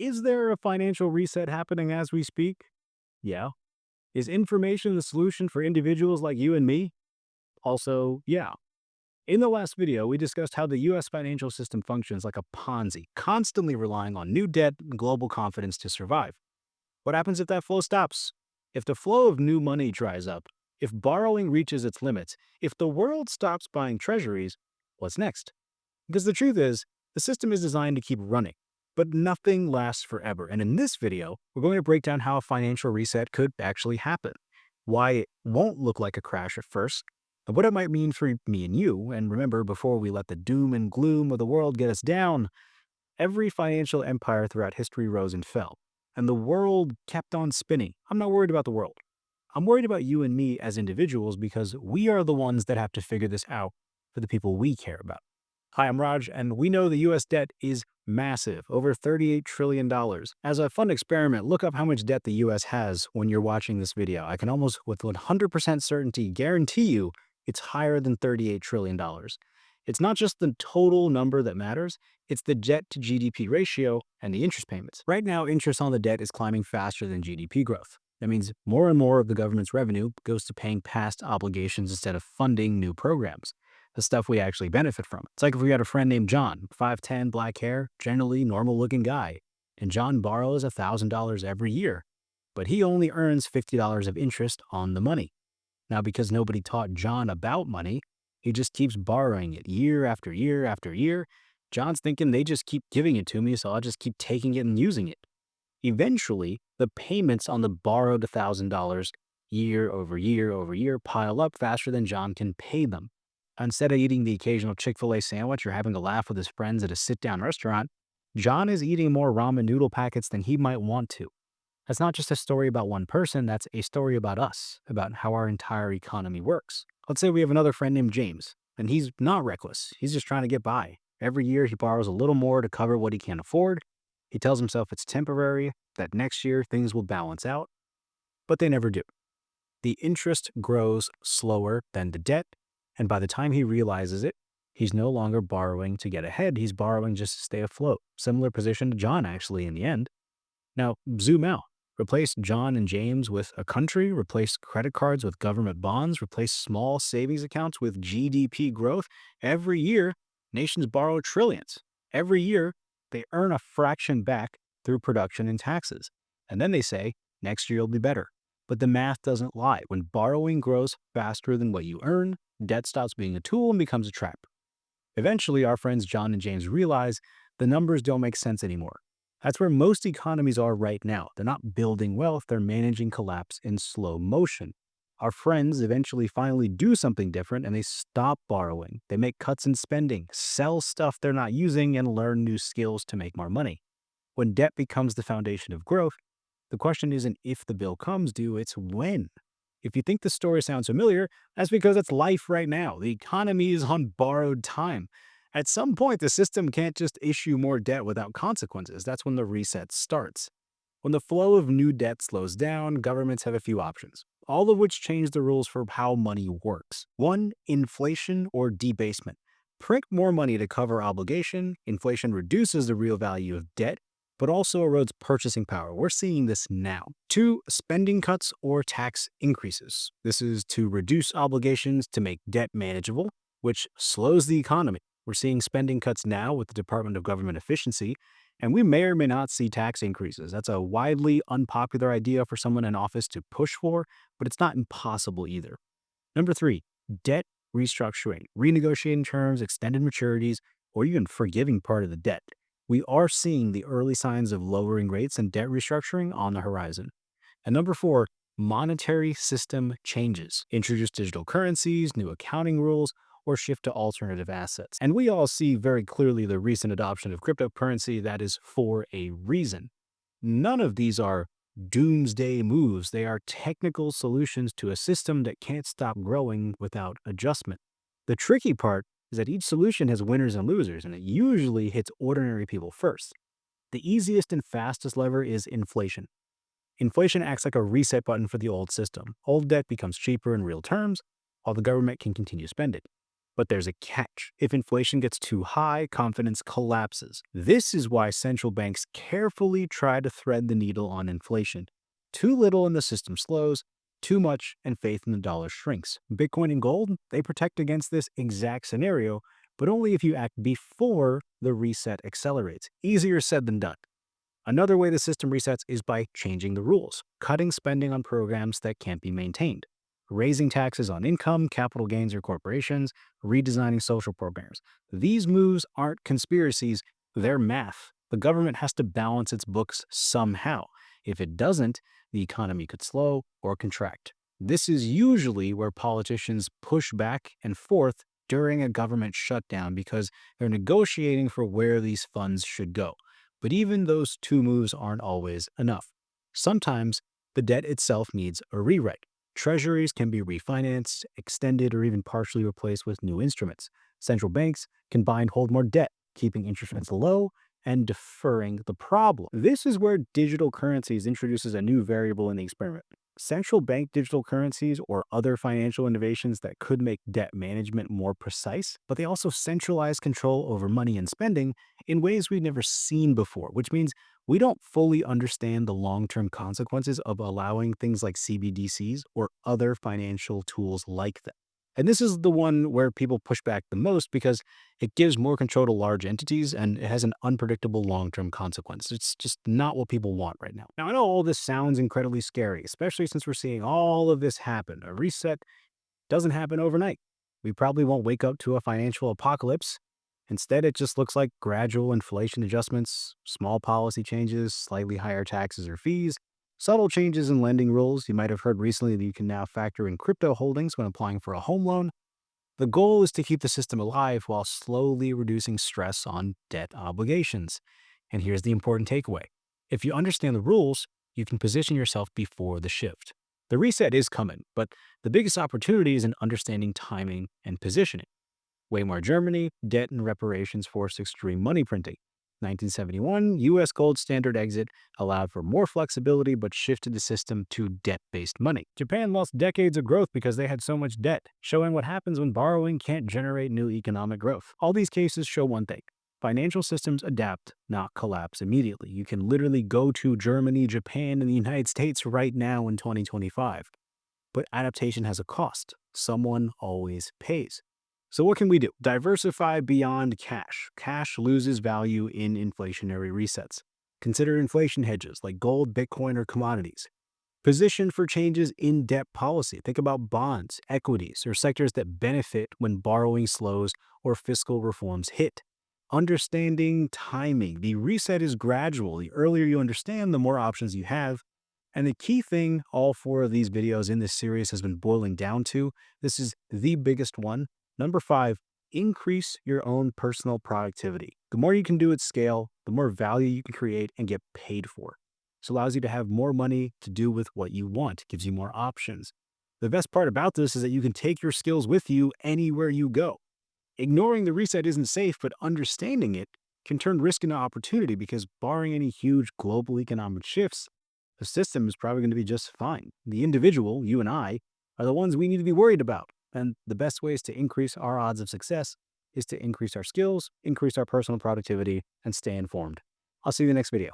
Is there a financial reset happening as we speak? Yeah. Is information the solution for individuals like you and me? Also, yeah. In the last video, we discussed how the US financial system functions like a Ponzi, constantly relying on new debt and global confidence to survive. What happens if that flow stops? If the flow of new money dries up? If borrowing reaches its limits? If the world stops buying treasuries? What's next? Because the truth is, the system is designed to keep running, but nothing lasts forever. And in this video, we're going to break down how a financial reset could actually happen, why it won't look like a crash at first, and what it might mean for me and you. And remember, before we let the doom and gloom of the world get us down, every financial empire throughout history rose and fell, and the world kept on spinning. I'm not worried about the world. I'm worried about you and me as individuals because we are the ones that have to figure this out for the people we care about. Hi, I'm Raj, and we know the US debt is massive, over $38 trillion. dollars. As a fun experiment, look up how much debt the US has when you're watching this video. I can almost with 100% certainty guarantee you it's higher than $38 trillion. dollars. It's not just the total number that matters, it's the debt to GDP ratio and the interest payments. Right now, interest on the debt is climbing faster than GDP growth. That means more and more of the government's revenue goes to paying past obligations instead of funding new programs, the stuff we actually benefit from. It's like if we had a friend named John, 5'10", black hair, generally normal looking guy, and John borrows $1,000 every year, but he only earns $50 of interest on the money. Now, because nobody taught John about money, he just keeps borrowing it year after year after year. John's thinking they just keep giving it to me, so I'll just keep taking it and using it. Eventually, the payments on the borrowed $1,000 year over year over year pile up faster than John can pay them. Instead of eating the occasional Chick-fil-A sandwich or having a laugh with his friends at a sit-down restaurant, John is eating more ramen noodle packets than he might want to. That's not just a story about one person, that's a story about us, about how our entire economy works. Let's say we have another friend named James, and he's not reckless. He's just trying to get by. Every year he borrows a little more to cover what he can't afford. He tells himself it's temporary, that next year things will balance out, but they never do. The interest grows slower than the debt, and by the time he realizes it, he's no longer borrowing to get ahead, he's borrowing just to stay afloat. Similar position to John, actually, in the end. Now, zoom out. Replace John and James with a country, replace credit cards with government bonds, replace small savings accounts with GDP growth. Every year, nations borrow trillions. Every year, they earn a fraction back through production and taxes. And then they say, next year will be better. But the math doesn't lie. When borrowing grows faster than what you earn, debt stops being a tool and becomes a trap. Eventually, our friends John and James realize the numbers don't make sense anymore. That's where most economies are right now. They're not building wealth, they're managing collapse in slow motion. Our friends eventually finally do something different and they stop borrowing. They make cuts in spending, sell stuff they're not using, and learn new skills to make more money. When debt becomes the foundation of growth, the question isn't if the bill comes due, it's when. If you think the story sounds familiar, that's because it's life right now. The economy is on borrowed time. At some point, the system can't just issue more debt without consequences. That's when the reset starts. When the flow of new debt slows down, governments have a few options, all of which change the rules for how money works. One, inflation or debasement. Print more money to cover obligation. Inflation reduces the real value of debt, but also erodes purchasing power. We're seeing this now. Two, spending cuts or tax increases. This is to reduce obligations to make debt manageable, which slows the economy. We're seeing spending cuts now with the Department of Government Efficiency, and we may or may not see tax increases. That's a widely unpopular idea for someone in office to push for, but it's not impossible either. Number three, debt restructuring, renegotiating terms, extended maturities, or even forgiving part of the debt. We are seeing the early signs of lowering rates and debt restructuring on the horizon. And number four, monetary system changes. Introduce digital currencies, new accounting rules, or shift to alternative assets. And we all see very clearly the recent adoption of cryptocurrency that is for a reason. None of these are doomsday moves. They are technical solutions to a system that can't stop growing without adjustment. The tricky part is that each solution has winners and losers, and it usually hits ordinary people first. The easiest and fastest lever is inflation. Inflation acts like a reset button for the old system. Old debt becomes cheaper in real terms, while the government can continue spending. But there's a catch. If inflation gets too high, confidence collapses. This is why central banks carefully try to thread the needle on inflation. Too little and the system slows, too much and faith in the dollar shrinks. Bitcoin and gold, they protect against this exact scenario, but only if you act before the reset accelerates. Easier said than done. Another way the system resets is by changing the rules, cutting spending on programs that can't be maintained, raising taxes on income, capital gains, or corporations, redesigning social programs. These moves aren't conspiracies, they're math. The government has to balance its books somehow. If it doesn't, the economy could slow or contract. This is usually where politicians push back and forth during a government shutdown because they're negotiating for where these funds should go. But even those two moves aren't always enough. Sometimes the debt itself needs a rewrite. Treasuries can be refinanced, extended, or even partially replaced with new instruments. Central banks can buy and hold more debt, keeping interest rates low and deferring the problem. This is where digital currencies introduces a new variable in the experiment. Central bank digital currencies or other financial innovations that could make debt management more precise, but they also centralize control over money and spending in ways we've never seen before, which means we don't fully understand the long-term consequences of allowing things like CBDCs or other financial tools like them. And this is the one where people push back the most because it gives more control to large entities and it has an unpredictable long-term consequence. It's just not what people want right now. Now, I know all this sounds incredibly scary, especially since we're seeing all of this happen. A reset doesn't happen overnight. We probably won't wake up to a financial apocalypse. Instead, it just looks like gradual inflation adjustments, small policy changes, slightly higher taxes or fees, subtle changes in lending rules. You might have heard recently that you can now factor in crypto holdings when applying for a home loan. The goal is to keep the system alive while slowly reducing stress on debt obligations. And here's the important takeaway. If you understand the rules, you can position yourself before the shift. The reset is coming, but the biggest opportunity is in understanding timing and positioning. Weimar Germany, debt and reparations forced extreme money printing. 1971, U.S. gold standard exit allowed for more flexibility but shifted the system to debt-based money. Japan lost decades of growth because they had so much debt, showing what happens when borrowing can't generate new economic growth. All these cases show one thing. Financial systems adapt, not collapse immediately. You can literally go to Germany, Japan, and the United States right now in 2025. But adaptation has a cost. Someone always pays. So what can we do? Diversify beyond cash. Cash loses value in inflationary resets. Consider inflation hedges like gold, Bitcoin, or commodities. Position for changes in debt policy. Think about bonds, equities, or sectors that benefit when borrowing slows or fiscal reforms hit. Understanding timing. The reset is gradual. The earlier you understand, the more options you have. And the key thing all four of these videos in this series has been boiling down to, this is the biggest one. Number 5, increase your own personal productivity. The more you can do at scale, the more value you can create and get paid for. This allows you to have more money to do with what you want, gives you more options. The best part about this is that you can take your skills with you anywhere you go. Ignoring the reset isn't safe, but understanding it can turn risk into opportunity because barring any huge global economic shifts, the system is probably going to be just fine. The individual, you and I, are the ones we need to be worried about. And the best ways to increase our odds of success is to increase our skills, increase our personal productivity, and stay informed. I'll see you in the next video.